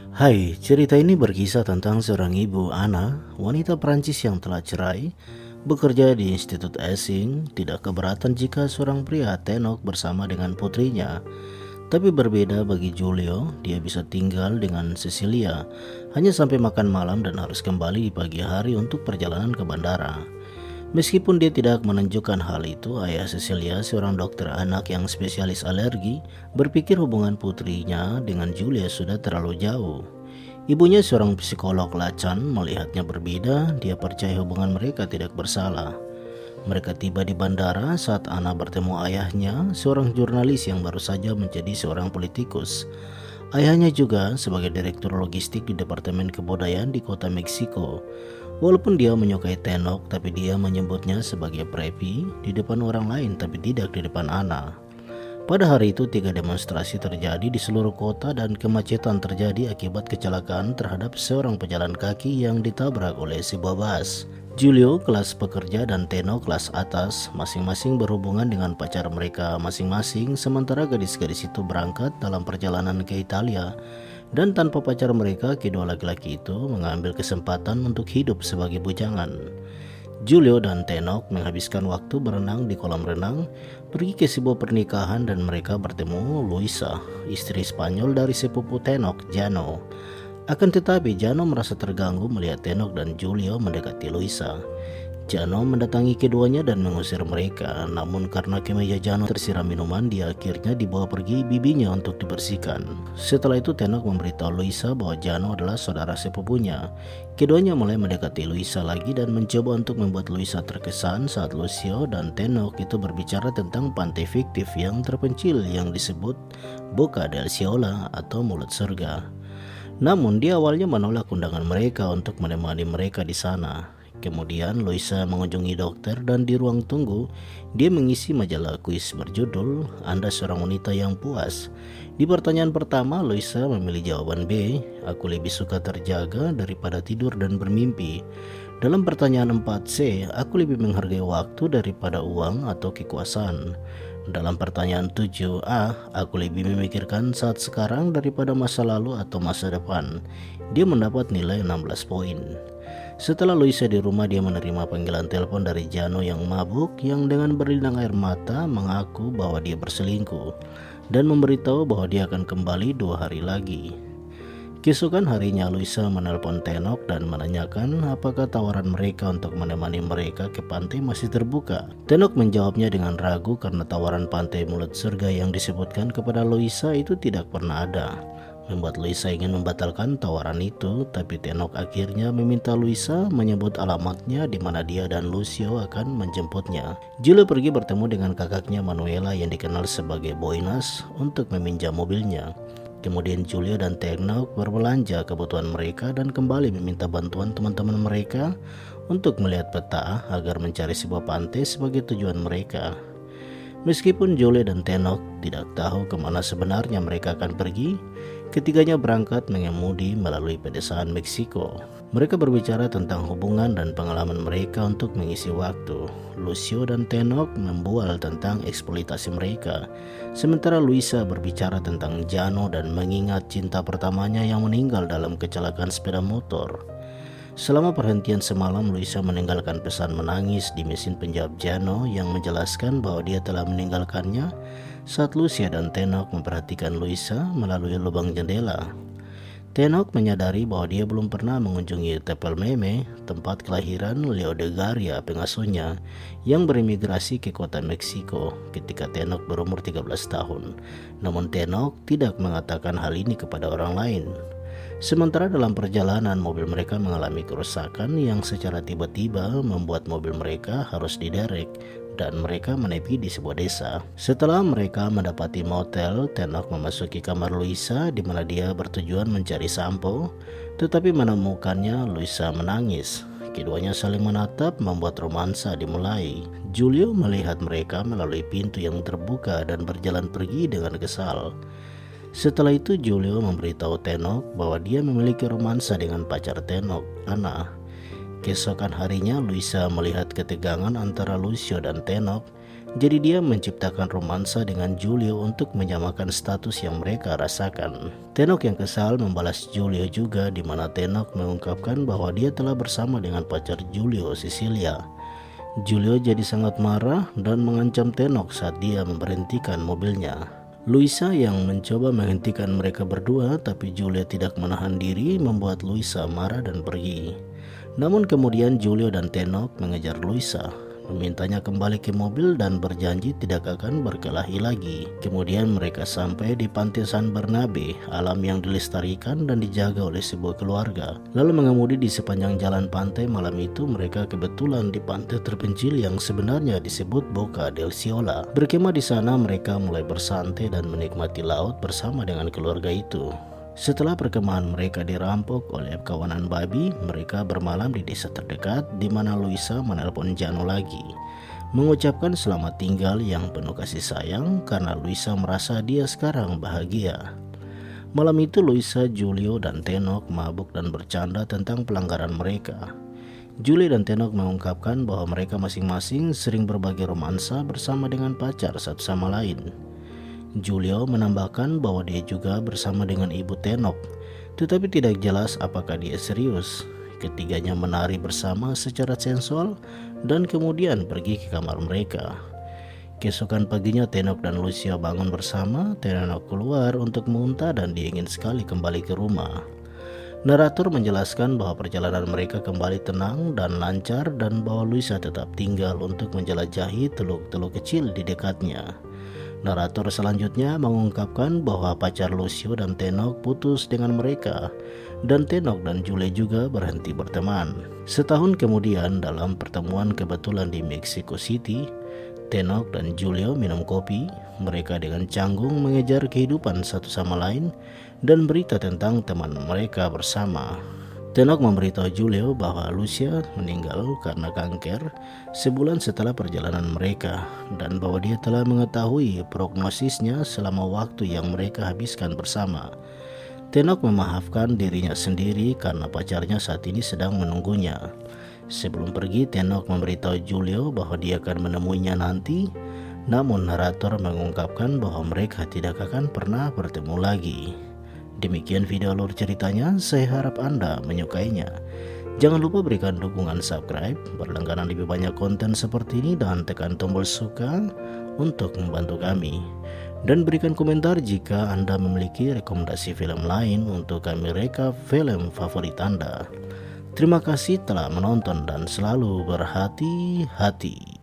Hai, cerita ini berkisah tentang seorang ibu, Anna, wanita Prancis yang telah cerai, bekerja di institut asing, tidak keberatan jika seorang pria tenok bersama dengan putrinya. Tapi berbeda bagi Giulio, dia bisa tinggal dengan Cecilia, hanya sampai makan malam dan harus kembali di pagi hari untuk perjalanan ke bandara. Meskipun dia tidak menunjukkan hal itu, ayah Cecilia, seorang dokter anak yang spesialis alergi, berpikir hubungan putrinya dengan Julia sudah terlalu jauh. Ibunya, seorang psikolog lacan, melihatnya berbeda. Dia percaya hubungan mereka tidak bersalah. Mereka tiba di bandara saat Anna bertemu ayahnya, seorang jurnalis yang baru saja menjadi seorang politikus. Ayahnya juga sebagai direktur logistik di Departemen Kebudayaan di kota Meksiko. Walaupun dia menyukai Tenok, tapi dia menyebutnya sebagai preppy di depan orang lain, tapi tidak di depan Anna. Pada hari itu 3 demonstrasi terjadi di seluruh kota dan kemacetan terjadi akibat kecelakaan terhadap seorang pejalan kaki yang ditabrak oleh sebuah bus. Giulio, kelas pekerja, dan Teno, kelas atas, masing-masing berhubungan dengan pacar mereka masing-masing, sementara gadis-gadis itu berangkat dalam perjalanan ke Italia. Dan tanpa pacar mereka, kedua laki-laki itu mengambil kesempatan untuk hidup sebagai bujangan. Giulio dan Tenok menghabiskan waktu berenang di kolam renang, pergi ke sebuah pernikahan, dan mereka bertemu Luisa, istri Spanyol dari sepupu Tenok, Jano. Akan tetapi Jano merasa terganggu melihat Tenok dan Giulio mendekati Luisa. Jano mendatangi keduanya dan mengusir mereka, namun karena kemeja Jano tersiram minuman, dia akhirnya dibawa pergi bibinya untuk dibersihkan. Setelah itu Tenok memberitahu Luisa bahwa Jano adalah saudara sepupunya. Keduanya mulai mendekati Luisa lagi dan mencoba untuk membuat Luisa terkesan saat Lucio dan Tenok itu berbicara tentang pantai fiktif yang terpencil yang disebut Boca del Cielo atau Mulut Surga. Namun dia awalnya menolak undangan mereka untuk menemani mereka di sana. Kemudian Luisa mengunjungi dokter dan di ruang tunggu dia mengisi majalah kuis berjudul "Anda Seorang Wanita Yang Puas". Di pertanyaan pertama, Luisa memilih jawaban B, "Aku lebih suka terjaga daripada tidur dan bermimpi". Dalam pertanyaan 4C, "Aku lebih menghargai waktu daripada uang atau kekuasaan". Dalam pertanyaan 7A, "Aku lebih memikirkan saat sekarang daripada masa lalu atau masa depan". Dia mendapat nilai 16 poin. Setelah Luisa di rumah, dia menerima panggilan telepon dari Jano yang mabuk, yang dengan berlinang air mata mengaku bahwa dia berselingkuh dan memberitahu bahwa dia akan kembali 2 hari lagi. Keesokan harinya Luisa menelpon Tenok dan menanyakan apakah tawaran mereka untuk menemani mereka ke pantai masih terbuka. Tenok menjawabnya dengan ragu karena tawaran pantai Mulut Surga yang disebutkan kepada Luisa itu tidak pernah ada, membuat Luisa ingin membatalkan tawaran itu. Tapi Tenok akhirnya meminta Luisa menyebut alamatnya di mana dia dan Lucio akan menjemputnya. Giulio pergi bertemu dengan kakaknya Manuela yang dikenal sebagai Boinas untuk meminjam mobilnya. Kemudian Giulio dan Tenok berbelanja kebutuhan mereka dan kembali meminta bantuan teman-teman mereka untuk melihat peta agar mencari sebuah pantai sebagai tujuan mereka. Meskipun Giulio dan Tenok tidak tahu kemana sebenarnya mereka akan pergi, ketiganya berangkat mengemudi melalui pedesaan Meksiko. Mereka berbicara tentang hubungan dan pengalaman mereka untuk mengisi waktu. Lucio dan Tenok membual tentang eksploitasi mereka, sementara Luisa berbicara tentang Jano dan mengingat cinta pertamanya yang meninggal dalam kecelakaan sepeda motor. Selama perhentian semalam, Luisa meninggalkan pesan menangis di mesin penjawab Jano yang menjelaskan bahwa dia telah meninggalkannya saat Lucia dan Tenok memperhatikan Luisa melalui lubang jendela. Tenok menyadari bahwa dia belum pernah mengunjungi Tepel Meme, tempat kelahiran Leo de Garia, pengasuhnya, yang berimigrasi ke kota Meksiko ketika Tenok berumur 13 tahun. Namun Tenok tidak mengatakan hal ini kepada orang lain. Sementara dalam perjalanan, mobil mereka mengalami kerusakan yang secara tiba-tiba membuat mobil mereka harus diderek dan mereka menepi di sebuah desa. Setelah mereka mendapati motel, Tenok memasuki kamar Luisa di mana dia bertujuan mencari sampo, tetapi menemukannya Luisa menangis. Keduanya saling menatap membuat romansa dimulai. Giulio melihat mereka melalui pintu yang terbuka dan berjalan pergi dengan kesal. Setelah itu Giulio memberitahu Tenok bahwa dia memiliki romansa dengan pacar Tenok, Anna. Keesokan harinya Luisa melihat ketegangan antara Lucio dan Tenok Jadi dia menciptakan romansa dengan Julio untuk menyamakan status yang mereka rasakan. Tenok yang kesal membalas Julio juga, di mana Tenok mengungkapkan bahwa dia telah bersama dengan pacar Julio, Cecilia. Julio jadi sangat marah dan mengancam Tenok saat dia memberhentikan mobilnya. Luisa yang mencoba menghentikan mereka berdua, tapi Julio tidak menahan diri, membuat Luisa marah dan pergi. Namun kemudian Julio dan Tenok mengejar Luisa, memintanya kembali ke mobil dan berjanji tidak akan berkelahi lagi. Kemudian mereka sampai di Pantai San Bernabe, alam yang dilestarikan dan dijaga oleh sebuah keluarga. Lalu mengemudi di sepanjang jalan pantai. Malam itu mereka kebetulan di pantai terpencil yang sebenarnya disebut Boca del Ciola. Berkemah di sana, mereka mulai bersantai dan menikmati laut bersama dengan keluarga itu. Setelah perkemahan mereka dirampok oleh kawanan babi, mereka bermalam di desa terdekat, di mana Luisa menelpon Jano lagi, mengucapkan selamat tinggal yang penuh kasih sayang karena Luisa merasa dia sekarang bahagia. Malam itu Luisa, Julio, dan Tenok mabuk dan bercanda tentang pelanggaran mereka. Julio dan Tenok mengungkapkan bahwa mereka masing-masing sering berbagi romansa bersama dengan pacar satu sama lain. Julio menambahkan bahwa dia juga bersama dengan ibu Tenok, tetapi tidak jelas apakah dia serius. Ketiganya menari bersama secara sensual dan kemudian pergi ke kamar mereka. Keesokan paginya Tenok dan Lucia bangun bersama. Tenok keluar untuk muntah dan dia ingin sekali kembali ke rumah. Narator menjelaskan bahwa perjalanan mereka kembali tenang dan lancar dan bahwa Luisa tetap tinggal untuk menjelajahi teluk-teluk kecil di dekatnya. Narator selanjutnya mengungkapkan bahwa pacar Lucio dan Tenok putus dengan mereka, dan Tenok dan Julie juga berhenti berteman. Setahun kemudian, dalam pertemuan kebetulan di Mexico City, Tenok dan Julio minum kopi. Mereka dengan canggung mengejar kehidupan satu sama lain dan berita tentang teman mereka bersama. Tenok memberitahu Julio bahwa Lucia meninggal karena kanker sebulan setelah perjalanan mereka, dan bahwa dia telah mengetahui prognosisnya selama waktu yang mereka habiskan bersama. Tenok memaafkan dirinya sendiri karena pacarnya saat ini sedang menunggunya. Sebelum pergi, Tenok memberitahu Julio bahwa dia akan menemuinya nanti, namun narator mengungkapkan bahwa mereka tidak akan pernah bertemu lagi. Demikian video alur ceritanya, saya harap Anda menyukainya. Jangan lupa berikan dukungan subscribe, berlangganan lebih banyak konten seperti ini, dan tekan tombol suka untuk membantu kami. Dan berikan komentar jika Anda memiliki rekomendasi film lain untuk kami rekap film favorit Anda. Terima kasih telah menonton dan selalu berhati-hati.